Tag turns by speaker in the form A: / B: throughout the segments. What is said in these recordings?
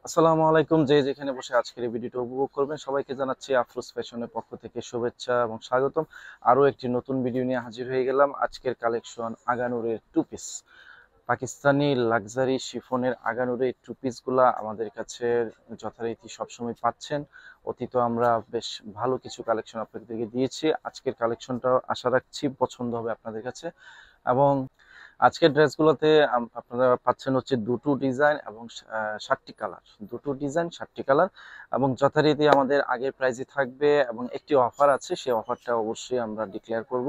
A: আসসালামু আলাইকুম। যে যেখানে বসে আজকের এই ভিডিওটা উপভোগ করবেন সবাইকে জানাচ্ছি আফরোজ ফ্যাশনের পক্ষ থেকে শুভেচ্ছা এবং স্বাগতম। আরও একটি নতুন ভিডিও নিয়ে হাজির হয়ে গেলাম। আজকের কালেকশন আগানুরের টু পিস, পাকিস্তানি লাক্সারি শিফনের আগানুরের টু পিসগুলা আমাদের কাছে যথারীতি সবসময় পাচ্ছেন। অতীত আমরা বেশ ভালো কিছু কালেকশন আপনাদেরকে দিয়েছি। আজকের কালেকশনটাও আশা রাখছি পছন্দ হবে আপনাদের কাছে। এবং আজকের ড্রেসগুলোতে আপনারা পাচ্ছেন হচ্ছে দুটো ডিজাইন এবং 7টি কালার, দুটো ডিজাইন 7টি কালার এবং যথারীতি আমাদের আগের প্রাইজে থাকবে এবং একটি অফার আছে, সেই অফারটা অবশ্যই আমরা ডিক্লেয়ার করব।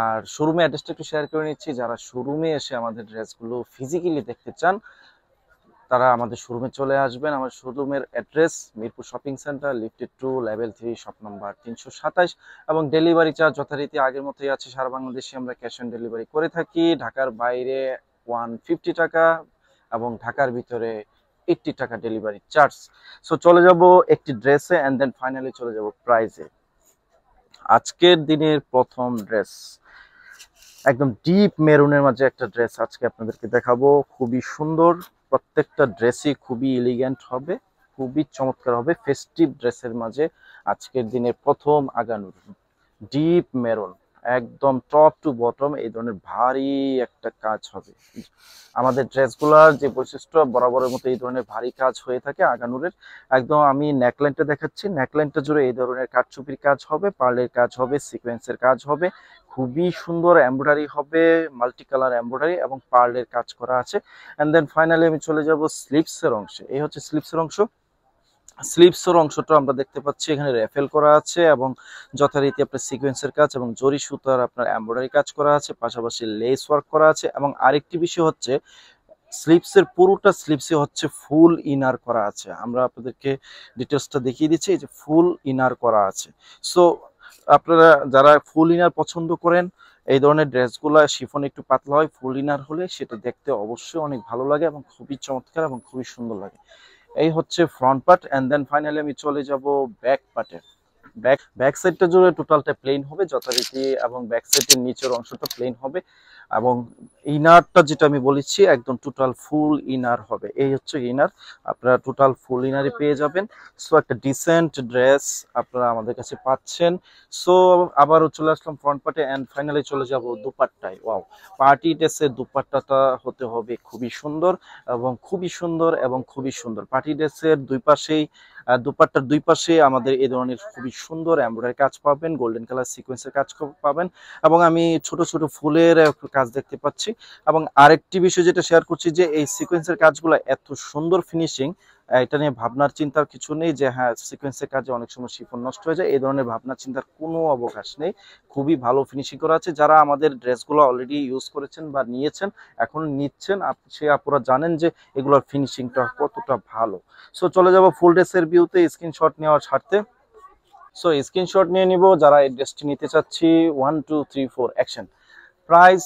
A: আর শোরুমে অ্যাড্রেসটা একটু শেয়ার করে নিচ্ছি। যারা শোরুমে এসে আমাদের ড্রেসগুলো ফিজিক্যালি দেখতে চান তারা আমাদের শোরুমে চলে আসবেন। আমার শোরুমের address Mirpur shopping centre, lifted 2, level 3, shop number 327 এবং ডেলিভারি চার্জ যথারীতি আগের মতোই আছে। সারা বাংলাদেশে আমরা ক্যাশ অন ডেলিভারি করে থাকি। ঢাকার বাইরে 150 টাকা এবং ঢাকার ভিতরে 80 টাকা ডেলিভারি চার্জ। সো চলে যাব একটি ড্রেসে এন্ড দেন ফাইনালি চলে যাব প্রাইজে। আজকের দিনের প্রথম ড্রেস একদম ডিপ মেরুনের মাঝে একটা ড্রেস আজকে আপনাদেরকে দেখাবো। খুবই সুন্দর, প্রত্যেকটা ড্রেসই খুবই এলিগেন্ট হবে, খুবই চমৎকার হবে। ফেস্টিভ ড্রেসের মাঝে আজকের দিনের প্রথম আগানুর ডিপ মেরুন, একদম টপ টু বটম এই ধরনের ভারী একটা কাজ হবে। আমাদের ড্রেসগুলোর যে বৈশিষ্ট্য বরাবরের মতো এই ধরনের ভারী কাজ হয়ে থাকে আগানুরের। একদম আমি নেকলাইনটা দেখাচ্ছি, নেকলাইনটা জুড়ে এই ধরনের কাঠচুপির কাজ হবে, পার্লের কাজ হবে, সিকোয়েন্সের কাজ হবে, খুবই সুন্দর এমব্রয়ডারি হবে, মাল্টি কালার এমব্রয়ডারি এবং পার্লের কাজ করা আছে। এন্ড দেন ফাইনালি আমি চলে যাব স্লিভসের অংশে। এই হচ্ছে স্লিভসের অংশ। স্লিভসের অংশটা আমরা দেখতে পাচ্ছি এখানে রেফেল করা আছে এবং যথারীতি আপনার সিকোয়েন্সের কাজ এবং জরি সুতার আপনার এমব্রয়ডারি কাজ করা আছে, পাশাপাশি লেস ওয়ার্ক করা আছে। এবং আরেকটি বিষয় হচ্ছে স্লিভসের পুরোটা স্লিভসে হচ্ছে ফুল ইনার করা আছে। আমরা আপনাদেরকে ডিটেলসটা দেখিয়ে দিচ্ছি, এই যে ফুল ইনার করা আছে। সো আপনারা যারা ফুল ইনার পছন্দ করেন, এই ধরনের ড্রেসগুলো শিফন একটু পাতলা হয়, ফুল ইনার হলে সেটা দেখতে অবশ্যই অনেক ভালো লাগে এবং খুবই চমৎকার এবং খুবই সুন্দর লাগে। এই হচ্ছে front part and then finally আমি চলে যাব ব্যাক পার্টে। ব্যাক সাইডটা জুড়ে টোটালটা প্লেন হবে যথারীতি এবং ব্যাক সাইডের নিচের অংশটা প্লেন হবে এবং ইনারটা যেটা আমি বলেছি একদম টোটাল ফুল ইনার হবে। এই হচ্ছে ইনার, আপনারা টোটাল ফুল ইনারই পেয়ে যাবেন। সো একটা ডিসেন্ট ড্রেস আপনারা আমাদের কাছে পাচ্ছেন। সো আবারও চলে আসলাম ফ্রন্ট পার্টে এন্ড ফাইনালি চলে যাব দুপাট্টায়। ওয়াও, পার্টি ড্রেসের দুপাট্টাটা হতে হবে খুবই সুন্দর এবং খুবই সুন্দর এবং খুবই সুন্দর। পার্টি ড্রেসের দুই পাশেই দুপাট্টার দুই পাশে আমাদের এই ধরনের খুবই সুন্দর এমব্রয়ডারি কাজ পাবেন, গোল্ডেন কালার সিকোয়েন্সের কাজ পাবেন এবং আমি ছোট ছোট ফুলের কাজ দেখতে পাচ্ছি। এবং আরেকটি বিষয় যেটা শেয়ার করছি যে এই সিকোয়েন্সের কাজগুলো এত সুন্দর ফিনিশিং, এটা নিয়ে ভাবনার চিন্তার কিছু নেই যে হ্যাঁ সিকোয়েন্সের কাজে অনেক সময় শিফন নষ্ট হয়ে যায়, এই ধরনের ভাবনার চিন্তার কোনো অবকাশ নেই। খুবই ভালো ফিনিশিং করা আছে। যারা আমাদের ড্রেসগুলো অলরেডি ইউজ করেছেন বা নিয়েছেন, এখন নিচ্ছেন, সে আপুরা জানেন যে এগুলোর ফিনিশিংটা কতটা ভালো। সো চলে যাব ফুল ড্রেসের ভিউতে স্ক্রিনশট নেওয়ার স্বার্থে। সো স্ক্রিনশট নিয়ে নিব যারা এই ড্রেসটি নিতে চাচ্ছি। 1 2 3 4 অ্যাকশন। প্রাইস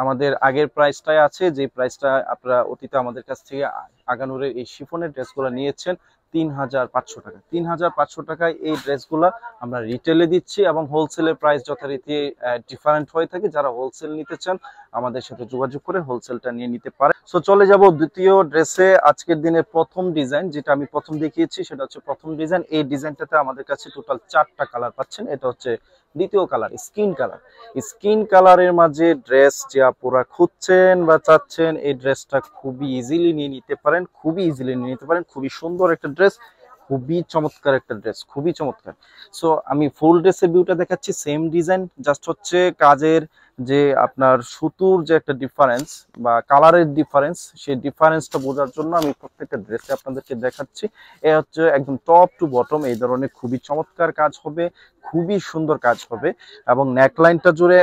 A: আমাদের আগের প্রাইসটাই আছে, যে প্রাইসটা আপনারা অতীতে আমাদের কাছ থেকে আগানুরের এই শিফনের ড্রেসগুলো নিয়েছেন 3500 টাকা। 3500 টাকায় এই ড্রেসগুলো আমরা রিটেলে দিচ্ছি এবং হোলসেলের প্রাইস যথারীতি ডিফারেন্ট হয়ে থাকে। যারা হোলসেল নিতে চান আমাদের সাথে যোগাযোগ করে হোলসেলটা নিয়ে নিতে পারে। সো চলে যাব দ্বিতীয় ড্রেসে। আজকের দিনের প্রথম ডিজাইন যেটা আমি প্রথম দেখিয়েছি সেটা হচ্ছে প্রথম ডিজাইন। এই ডিজাইনটাতে আমাদের কাছে টোটাল 4টা কালার পাচ্ছেন। এটা হচ্ছে দ্বিতীয় কালার, স্কিন কালার। স্কিন কালারের মাঝে ড্রেস যে আপুরা খুঁজছেন বা চাচ্ছেন, এই ড্রেসটা খুবই ইজিলি নিয়ে নিতে পারেন, খুবই ইজিলি নিয়ে নিতে পারেন। খুবই সুন্দর একটা ড্রেস, খুবই চমৎকার একটা ড্রেস, খুবই চমৎকার। সো আমি ফুল ড্রেসের ভিউটা দেখাচ্ছি, সেম ডিজাইন, জাস্ট হচ্ছে কাজের যে আপনার সুতুর যে একটা ডিফারেন্স বা কালারের ডিফারেন্স, সেই ডিফারেন্সটা বোঝার জন্য আমি প্রত্যেকটা ড্রেসে আপনাদেরকে দেখাচ্ছি। এ হচ্ছে একদম টপ টু বটম এই ধরনের খুবই চমৎকার কাজ হবে, খুবই সুন্দর কাজ হবে। এবং নেকলাইনটা জুড়ে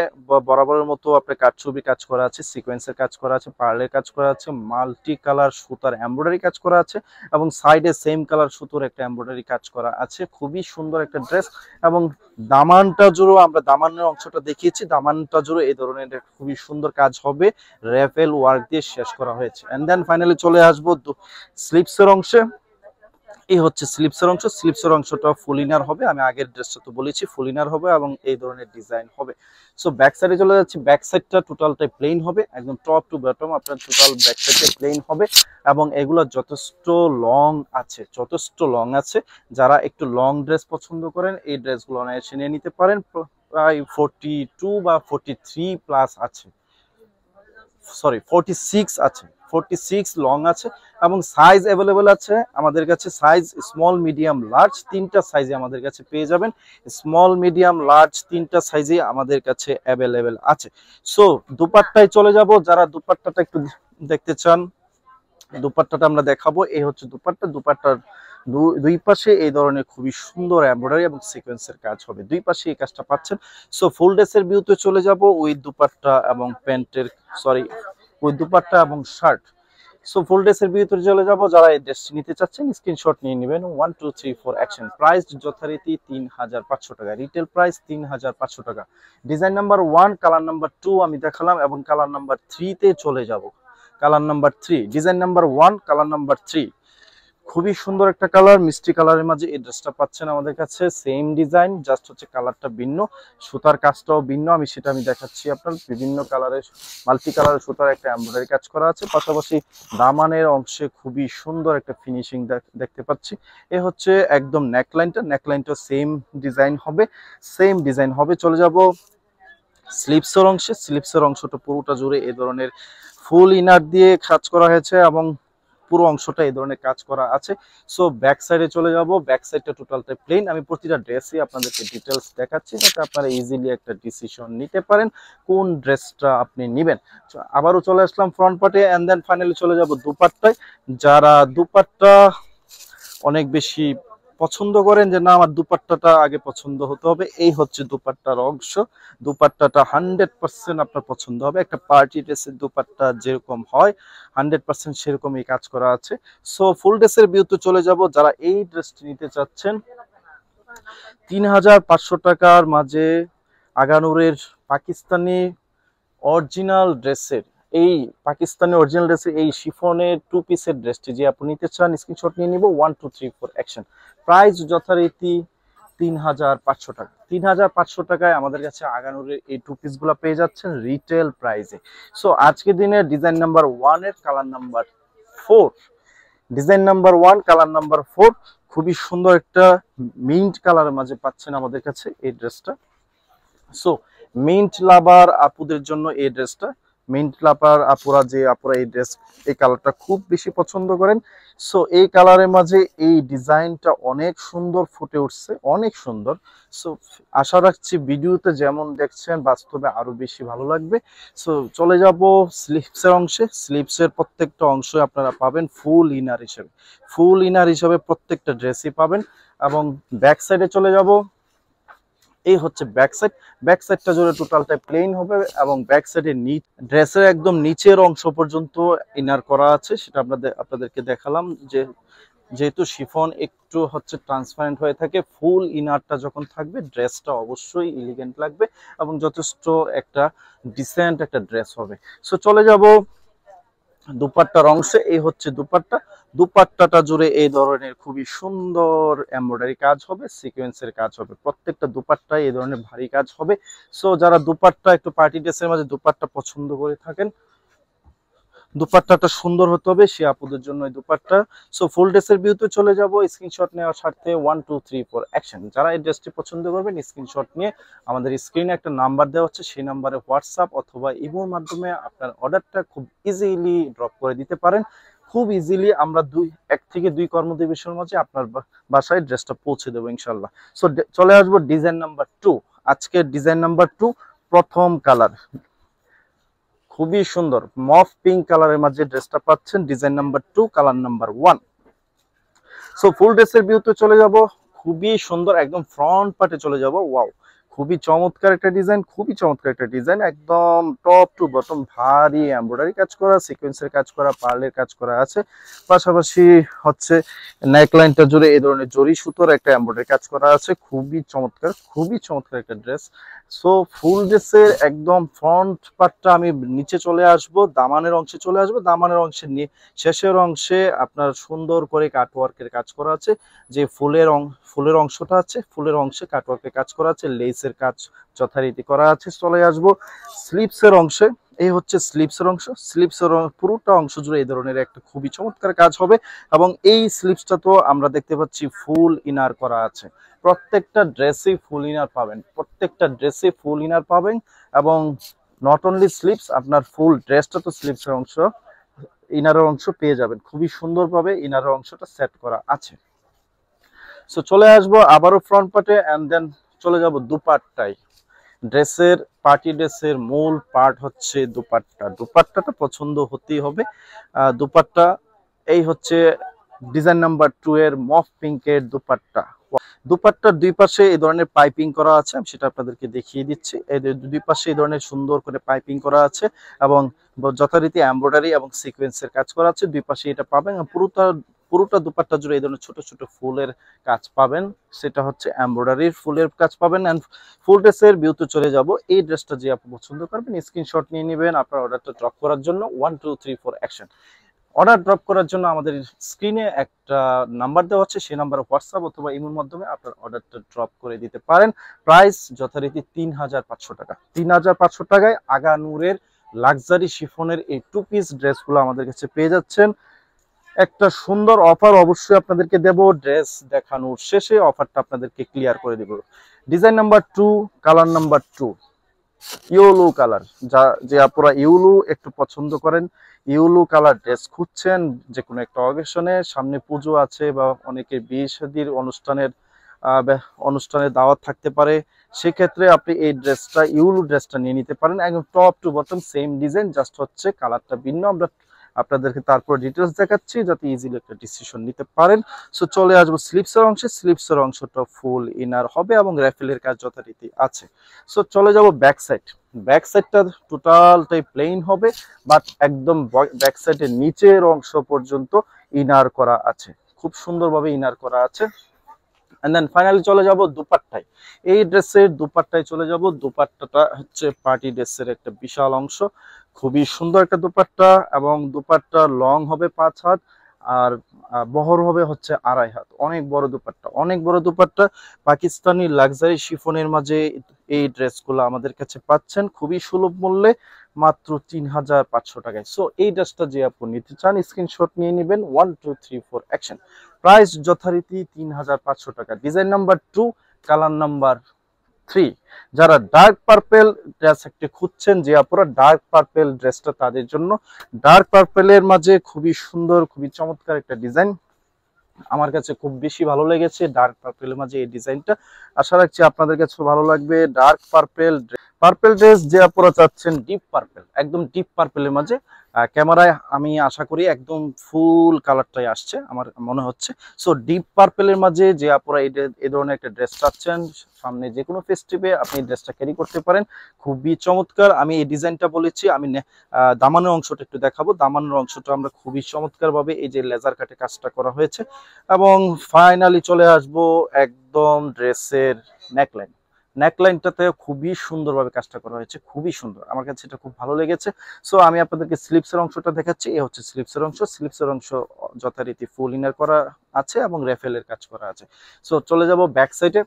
A: বরাবরের মতো আপনার কাঠছবি কাজ করা আছে, সিকোয়েন্সের কাজ করা আছে, পার্লের কাজ করা আছে, মাল্টি কালার সুতার এমব্রয়ডারি কাজ করা আছে এবং সাইডে সেম কালার সুতোর একটা এমব্রয়ডারি কাজ করা আছে। খুবই সুন্দর একটা ড্রেস। এবং দামানটা জুড়েও আমরা দামানের অংশটা দেখিয়েছি, দামানটা জুড়ে এই ধরনের খুবই সুন্দর কাজ হবে, রেফেল ওয়ার্ক দিয়ে শেষ করা হয়েছে। এন্ড দেন ফাইনালি চলে আসবো স্লিপসের অংশে। এই হচ্ছে স্লিপসের অংশ, স্লিপসের অংশটা ফুল ইনার হবে, আমি আগের ড্রেসটা তো বলেছি ফুল ইনার হবে এবং এই ধরনের ডিজাইন হবে। সো ব্যাক সাইডে চলে যাচ্ছি, ব্যাক সাইডটা টোটালটাই প্লেন হবে, একদম টপ টু বটম আপনার টোটাল ব্যাক সাইডে প্লেন হবে এবং এগুলো যথেষ্ট লং আছে, যথেষ্ট লং আছে। যারা একটু লং ড্রেস পছন্দ করেন এই ড্রেসগুলো অনায়াসে নিয়ে নিতে পারেন, প্রায় 42 বা 43 প্লাস আছে, সরি 46 আছে, 46 লং আছে এবং সাইজ অ্যাভেলেবেল আছে আমাদের কাছে। সাইজ স্মল মিডিয়াম লার্জ তিনটা সাইজে আমাদের কাছে পেয়ে যাবেন, স্মল মিডিয়াম লার্জ তিনটা সাইজে আমাদের কাছে অ্যাভেলেবেল আছে। সো দুপাট্টায় চলে যাব, যারা দুপাট্টাটা একটু দেখতে চান দুপাট্টাটা আমরা দেখাবো। এই হচ্ছে দুপাট্টা, দুপাট্টার দুই পাশে এই ধরনের খুবই সুন্দর এমব্রয়ডারি এবং সিকোয়েন্সের কাজ হবে, দুই পাশে এই কাজটা পাচ্ছেন। সো ফুল ড্রেসের ভিউতে চলে যাব, উইথ দুপাট্টা এবং প্যান্টের, সরি উইথ দুপাট্টা এবং শার্ট। সো ফুল ড্রেসের ভিতরে চলে যাব, যারা এই ড্রেসটি নিতে চাচ্ছেন স্ক্রিনশট নিয়ে নেবেন। 1 2 3 4 অ্যাকশন। প্রাইস যথারীতি 3500 টাকা, রিটেল প্রাইস 3500 টাকা। ডিজাইন নাম্বার 1, কালার নাম্বার 2 আমি দেখালাম এবং কালার নাম্বার 3 তে চলে যাব। Colour number 3, design number 1, colour number 3, খুবই সুন্দর একটা কালার, মিষ্টি কালারের মাঝে এই ড্রেসটা পাচ্ছেন আমাদের কাছে। সেম ডিজাইন, জাস্ট হচ্ছে কালারটা ভিন্ন, সুতার কাজটাও ভিন্ন, আমি দেখাচ্ছি আপনার। বিভিন্ন কালারের মাল্টি কালারের সুতার একটা এমব্রয়ডারি কাজ করা আছে, পাশাপাশি দামানের অংশে খুবই সুন্দর একটা ফিনিশিং দেখতে পাচ্ছি। এ হচ্ছে একদম নেকলাইনটা সেম ডিজাইন হবে, সেম ডিজাইন হবে। চলে যাব স্লিপসের অংশে, স্লিপসের অংশটা পুরোটা জুড়ে এই ধরনের ফুল ইনার দিয়ে কাজ করা হয়েছে এবং পুরো অংশটা এই ধরনের কাজ করা আছে। সো ব্যাক সাইডে চলে যাব, ব্যাক সাইডটা টোটালটা প্লেন। আমি প্রতিটা ড্রেসই আপনাদেরকে ডিটেলস দেখাচ্ছি যাতে আপনারা ইজিলি একটা ডিসিশন নিতে পারেন কোন ড্রেসটা আপনি নেবেন। আবারও চলে আসলাম ফ্রন্ট পার্টে এন্ড দেন ফাইনালি চলে যাব দুপাট্টায়। যারা দুপাট্টা অনেক বেশি পছন্দ করেন যে না আমার দুপাট্টাটা আগে পছন্দ হতে হবে, এই হচ্ছে দুপাট্টার অংশ। দুপাট্টাটা 100% আপনার পছন্দ হবে, একটা পার্টি ড্রেসের দুপাট্টা যেরকম হয় 100% সেরকমই কাজ করা আছে। সো ফুল ড্রেসের ভিউতে চলে যাব, যারা এই ড্রেসটি নিতে চাচ্ছেন 3500 টাকার মাঝে আগানুরের পাকিস্তানি অরিজিনাল ড্রেসের, এই পাকিস্তানি অরিজিনাল ড্রেসের এই শিফনের 2 পিসের ড্রেসটি যে আপনি নিতে চান স্ক্রিনশট নিয়ে নিব। 1 2 3 4 অ্যাকশন। প্রাইস যথারীতি 3500 টাকা। 3500 টাকায় আমাদের কাছে আগানুরের এই 2 পিসগুলো পেয়ে যাচ্ছেন রিটেল প্রাইসে। সো আজকের দিনে ডিজাইন নাম্বার 1 এর colour number 4, design number 1, colour number 4, খুবই সুন্দর একটা মিন্ট কালারের মাঝে পাচ্ছেন আমাদের কাছে এই ড্রেসটা। সো মিন্ট লাভার আপুদের জন্য এই ড্রেসটা, মিন্ট লাভার আপুরা এই ড্রেস এই কালারটা খুব বেশি পছন্দ করেন। সো এই কালারের মাঝে এই ডিজাইনটা অনেক সুন্দর ফুটে উঠছে, অনেক সুন্দর। সো আশা রাখছি ভিডিওতে যেমন দেখছেন বাস্তবে আরো বেশি ভালো লাগবে। সো চলে যাব স্লিভসের অংশে। স্লিভসের প্রত্যেকটা অংশ আপনারা পাবেন ফুল ইনার হিসেবে, ফুল ইনার হিসেবে প্রত্যেকটা ড্রেসই পাবেন। এবং ব্যাক সাইডে চলে যাব, এই হচ্ছে ব্যাক সাইড। ব্যাক সাইডটা জুড়ে টোটালটাই প্লেন হবে এবং ব্যাক সাইডের ড্রেসের একদম নিচের অংশ পর্যন্ত ইনার করা আছে, সেটা আপনাদেরকে দেখালাম। যেহেতু শিফন একটু হচ্ছে ট্রান্সপারেন্ট হয়ে থাকে, ফুল ইনারটা যখন থাকবে ড্রেসটা অবশ্যই এলিগেন্ট লাগবে এবং যথেষ্ট একটা ডিসেন্ট একটা ড্রেস হবে। সো চলে যাব দুপাট্টার অংশে। এই হচ্ছে দুপাট্টা, দুপাট্টাটা জুড়ে এই ধরনের খুবই সুন্দর এমব্রয়ডারি কাজ হবে, সিকোয়েন্সের কাজ হবে, প্রত্যেকটা দুপাট্টায় এই ধরনের ভারী কাজ হবে। সো যারা দুপাট্টা একটু পার্টি ড্রেসের মাঝে দুপাট্টা পছন্দ করে থাকেন, দুপাট্টাটা সুন্দর হতে হবে, সে আপুদের জন্য এই দুপাট্টা। সো ফুল ড্রেসের ভিউতে চলে যাব, স্ক্রিনশট নেওয়ার স্বার্থে 1 2 3 4 অ্যাকশন। যারা এই ড্রেসটি পছন্দ করবেন স্ক্রিনশট নিয়ে আমাদের স্ক্রিনে একটা নাম্বার দেওয়া হচ্ছে, সেই নাম্বারে হোয়াটসঅ্যাপ অথবা ইমোর মাধ্যমে আপনার অর্ডারটা খুব ইজিলি ড্রপ করে দিতে পারেন। খুব ইজিলি আমরা 1 থেকে 2 কর্মদিবসের মধ্যে আপনার বাসায় ড্রেসটা পৌঁছে দেবো ইনশাল্লাহ। সো চলে আসবো ডিজাইন নাম্বার 2। আজকের ডিজাইন নাম্বার 2, প্রথম কালার খুবই সুন্দর মফ পিঙ্ক কালারের মাঝে ড্রেসটা পাচ্ছেন, design number 2, colour number 1। So full ড্রেসের ভিউতে চলে যাব, খুবই সুন্দর একদম ফ্রন্ট পার্টে চলে যাব। ওয়াও, খুবই চমৎকার একটা ডিজাইন, খুবই চমৎকার একটা ডিজাইন, একদম টপ টু বটম ভারী এমব্রয়ডারি কাজ করা, সিকোয়েন্সের কাজ করা, পার্লের কাজ করা আছে। পাশাপাশি হচ্ছে নেকলাইনটা জুড়ে এই ধরনের জরি সুতোর একটা এমব্রয়ডারি কাজ করা আছে। খুবই চমৎকার একটা ড্রেস। সো ফুল ড্রেসের একদম ফ্রন্ট পার্টটা আমি নিচে চলে আসব, দামানের অংশে চলে আসবো। দামানের অংশে শেষের অংশে আপনার সুন্দর করে কাটওয়ার্কের কাজ করা আছে। যে ফুলের অংশটা আছে, ফুলের অংশে কাটওয়ার্কের কাজ করা আছে, লেসের কাজ যথারীতি করা আছে। চলে আসবো স্লিপসের অংশে। এই হচ্ছে স্লিপসের অংশ। পুরোটা অংশ জুড়ে এই ধরনের একটা খুবই চমৎকার কাজ হবে। এবং এই স্লিপসটা তো আমরা দেখতে পাচ্ছি ফুল ইনার করা আছে। প্রত্যেকটা ড্রেসে ফুল ইনার পাবেন, প্রত্যেকটা ড্রেসে ফুল ইনার পাবেন। এবং নট অনলি স্লিপস, আপনার ফুল ড্রেসটা তো স্লিপসের অংশ, ইনারের অংশ পেয়ে যাবেন। খুবই সুন্দরভাবে ইনারের অংশটা সেট করা আছে। সো চলে আসবো আবারও ফ্রন্ট পার্টে, এন্ড দেন চলে যাব দুপাট্টায়। পার্টি ড্রেসের মূল পার্ট হচ্ছে দুপাট্টা। দুপাট্টাটা পছন্দ হতেই হবে। দুপাট্টা এই হচ্ছে ডিজাইন নাম্বার 2 এর মফ পিঙ্কের দুপাট্টা। দুপাট্টার দুই পাশে এই ধরনের পাইপিং করা আছে, আমি সেটা আপনাদেরকে দেখিয়ে দিচ্ছি। এই দুই পাশে এই ধরনের সুন্দর করে পাইপিং করা আছে এবং যথারীতি এমব্রয়ডারি এবং সিকোয়েন্সের কাজ করা আছে। দুই পাশে এটা পাবেন। পুরোটা দুপাট্টা জুড়ে এই ধরনের ছোট ছোট ফুলের কাজ পাবেন, সেটা হচ্ছে এমব্রয়ডারির ফুলের কাজ পাবেন। এন্ড ফুল ড্রেসের ভিউতে চলে যাব। এই ড্রেসটা যে আপনি পছন্দ করবেন স্ক্রিনশট নিয়ে নেবেন আপনার অর্ডারটা ড্রপ করার জন্য। 1 2 3 4 অ্যাকশন। অর্ডার ড্রপ করার জন্য আমাদের স্ক্রিনে একটা নাম্বার দেওয়া আছে, সেই নাম্বারে হোয়াটসঅ্যাপ অথবা ইমোর মাধ্যমে আপনার অর্ডারটা ড্রপ করে দিতে পারেন। প্রাইস যথারীতি 3500 টাকা। 3500 টাকায় আগানুরের লাক্সারি শিফনের এই 2 পিস ড্রেসগুলো আমাদের কাছে পেয়ে যাচ্ছেন। একটা সুন্দর অফার অবশ্যই আপনাদেরকে দেব। ড্রেস দেখানোর শেষে অফারটা আপনাদেরকে ক্লিয়ার করে দেব। Design number 2, colour number 2, yellow colour. যে আপনারা ইয়েলো একটু পছন্দ করেন, ইয়েলো কালার ড্রেস খুঁজছেন যে কোনো একটা অকেশনে, সামনে পুজো আছে বা অনেকে বিয়ে শাদীর অনুষ্ঠানের দাওয়াত থাকতে পারে, সেক্ষেত্রে আপনি এই ইয়েলো ড্রেসটা নিয়ে নিতে পারেন। একদম top to bottom same design, just হচ্ছে কালারটা ভিন্ন। আমরা আপনাদেরকে তারপর ডিটেলস দেখাচ্ছি যাতে ইজিলি একটা ডিসিশন নিতে পারেন। সো চলে আসবো স্লিপসের অংশে। স্লিপসের অংশটা ফুল ইনার হবে এবং র্যাফেলের কাজ যথারীতি আছে। সো চলে যাব ব্যাক সাইড। ব্যাক সাইডটা টোটালটাই প্লেন হবে, বাট একদম ব্যাক সাইডের নিচের অংশ পর্যন্ত ইনার করা আছে, খুব সুন্দরভাবে ইনার করা আছে। এন্ড দেন ফাইনালি চলে যাব দুপাট্টায়। এই ড্রেসের দুপাট্টায় চলে যাব। দুপাট্টাটা হচ্ছে পার্টি ড্রেসের একটা বিশাল অংশ, খুবই সুন্দর একটা দুপাট্টা। এবং দুপাট্টা লং হবে 5 হাত আর বহর হবে হচ্ছে 2.5 হাত। অনেক বড় দুপাট্টা, অনেক বড় দুপাট্টা। পাকিস্তানি লাক্সারি শিফনের মাঝে এই ড্রেসগুলো আমাদের কাছে পাচ্ছেন খুবই সুলভ মূল্যে, মাত্র 3500 টাকায়। সো এই ড্রেসটা যে আপনি নিতে চান স্ক্রিনশট নিয়ে নেবেন। 1 2 3 4 অ্যাকশন। প্রাইস যথারীতি 3500 টাকা। Design number 2, colour number 3। যারা ডার্ক পার্পেল ড্রেস একটি খুঁজছেন, যে আপুরা ডার্ক পার্পেল ড্রেসটা তাদের জন্য। ডার্ক পার্পেলের মাঝে খুবই সুন্দর, খুবই চমৎকার একটা ডিজাইন, আমার কাছে খুব বেশি ভালো লেগেছে ডার্ক পার্পেলের মাঝে এই ডিজাইনটা। আশা রাখছি আপনাদের কাছে ভালো লাগবে। ডার্ক পার্পেল ড্রেস যে আপনারা চাচ্ছেন, ডিপ পার্পেল, একদম ডিপ পার্পেলের মাঝে। ক্যামেরায় আমি আশা করি একদম ফুল কালারটাই আসছে আমার মনে হচ্ছে। সো ডিপ পার্পেলের মাঝে যে আপনারা এই ধরনের একটা ড্রেস চাচ্ছেন, সামনে যে কোনো ফেস্টিভে আপনি ড্রেসটা ক্যারি করতে পারেন, খুবই চমৎকার। আমি এই ডিজাইনটা বলেছি, আমি দামানের অংশটা একটু দেখাবো। দামানের অংশটা আমরা খুবই চমৎকার ভাবে এই যে লেজার কাটে কাজটা করা হয়েছে। এবং ফাইনালি চলে আসব একদম ড্রেসের নেকলাইনটাতে খুবই সুন্দরভাবে কাজটা করা হয়েছে, খুবই সুন্দর, আমার কাছে এটা খুব ভালো লেগেছে। সো আমি আপনাদেরকে স্লিপসের অংশটা দেখাচ্ছি। এই হচ্ছে স্লিপসের অংশ। স্লিপসের অংশ যথারীতি ফুল ইনার করা আছে এবং রেফেলের কাজ করা আছে। সো চলে যাব ব্যাক সাইডে।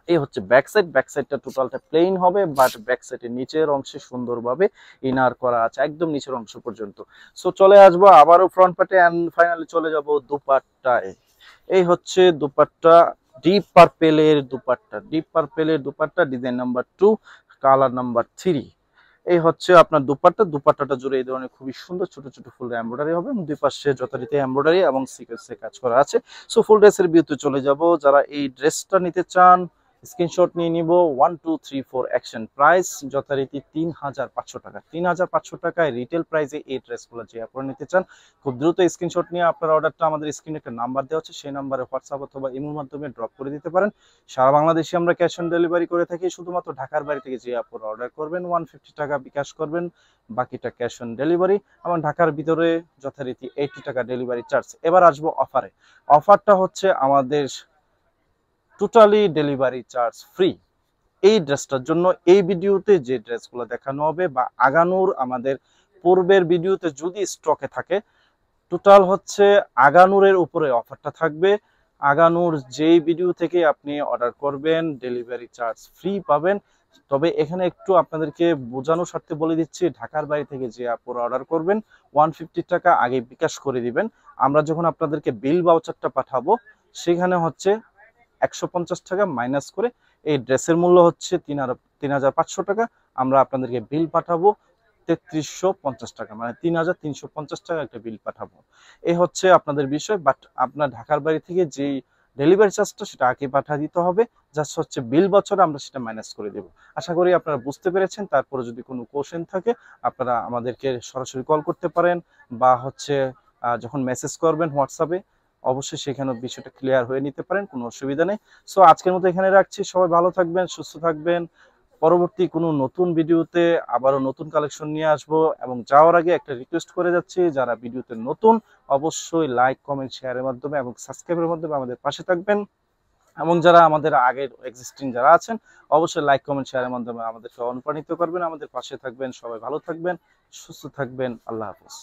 A: এই হচ্ছে ব্যাক সাইডটা টোটালটা প্লেন হবে, বাট ব্যাক সাইডের নিচের অংশে সুন্দরভাবে ইনার করা আছে একদম নিচের অংশ পর্যন্ত। সো চলে আসবো আবারও ফ্রন্ট পার্টে এন্ড ফাইনালি চলে যাব দুপাট্টায়। এই হচ্ছে দুপাট্টা, ডিপ পার্পেলের dupatta, design number 2, colour number 3। এই হচ্ছে আপনার দুপাট্টাটা জুড়ে এই ধরনের খুবই সুন্দর ছোট ছোট ফুল এমব্রয়ডারি হবে এবং দুই পাশে যথারীতি এমব্রয়ডারি এবং সিকোয়েন্সের কাজ করা আছে। সো ফুল ড্রেসের ভিউতে চলে যাব। যারা এই ড্রেসটা নিতে চান স্ক্রিনশট নিয়ে নিব 1234 অ্যাকশন। প্রাইস যথারীতি 3500 টাকা। 3500 টাকায় রিটেল প্রাইসে এই ড্রেসগুলো যে আপনারা নিতে চান খুব দ্রুত স্ক্রিনশট নিয়ে আপনার অর্ডারটা আমাদের স্ক্রিনে একটা নাম্বার দেওয়া আছে, সেই নাম্বারে হোয়াটসঅ্যাপ অথবা ইমোর মাধ্যমে ড্রপ করে দিতে পারেন। সারা বাংলাদেশে আমরা ক্যাশ অন ডেলিভারি করে থাকি। শুধুমাত্র ঢাকার বাইরে থেকে যে আপনারা অর্ডার করবেন 150 টাকা বিকাশ করবেন, বাকিটা ক্যাশ অন ডেলিভারি। এবং ঢাকার ভিতরে যথারীতি 80 টাকা ডেলিভারি চার্জ। এবার আসবো অফারে। অফারটা হচ্ছে আমাদের টোটালি ডেলিভারি চার্জ ফ্রি। এই ড্রেসটার জন্য এই ভিডিওতে যে ড্রেসগুলো দেখানো হবে বা আগানোর আমাদের পূর্বের ভিডিওতে যদি স্টকে থাকে, টোটাল হচ্ছে আগানুরের উপরে অফারটা থাকবে। আগানুর যেই ভিডিও থেকে আপনি অর্ডার করবেন ডেলিভারি চার্জ ফ্রি পাবেন। তবে এখানে একটু আপনাদেরকে বোঝানোর স্বার্থে বলে দিচ্ছি, ঢাকার বাইরে থেকে যে আপনারা অর্ডার করবেন 150 টাকা আগে বিকাশ করে দিবেন। আমরা যখন আপনাদেরকে বিল ভাউচারটা পাঠাবো সেখানে হচ্ছে 150 টাকা মাইনাস করে এই ড্রেসের মূল্য হচ্ছে 3500 টাকা। আমরা আপনাদেরকে বিল পাঠাবো 3350 টাকা, মানে 3350 টাকা একটা বিল পাঠাবো। এই হচ্ছে আপনাদের বিষয়। বাট আপনার ঢাকার বাড়ি থেকে যেই ডেলিভারি চার্জটা সেটা আগে পাঠিয়ে দিতে হবে, জাস্ট হচ্ছে বিল বছর আমরা সেটা মাইনাস করে দেব। আশা করি আপনারা বুঝতে পেরেছেন। তারপরে যদি কোনো কোশ্চেন থাকে আপনারা আমাদেরকে সরাসরি কল করতে পারেন বা হচ্ছে যখন মেসেজ করবেন হোয়াটসঅ্যাপে অবশ্যই সেখানে বিষয়টা ক্লিয়ার হয়ে নিতে পারেন, কোনো অসুবিধা নেই। সো আজকের মতো এখানে রাখছি। সবাই ভালো থাকবেন, সুস্থ থাকবেন। পরবর্তী কোনো নতুন ভিডিওতে আবারও নতুন কালেকশন নিয়ে আসবো। এবং যাওয়ার আগে একটা রিকোয়েস্ট করে যাচ্ছি, যারা ভিডিওতে নতুন অবশ্যই লাইক কমেন্ট শেয়ারের মাধ্যমে এবং সাবস্ক্রাইবের মাধ্যমে আমাদের পাশে থাকবেন। এবং যারা আমাদের আগের এক্সিস্টিং যারা আছেন অবশ্যই লাইক কমেন্ট শেয়ারের মাধ্যমে আমাদেরকে অনুপ্রাণিত করবেন, আমাদের পাশে থাকবেন। সবাই ভালো থাকবেন, সুস্থ থাকবেন। আল্লাহ হাফেজ।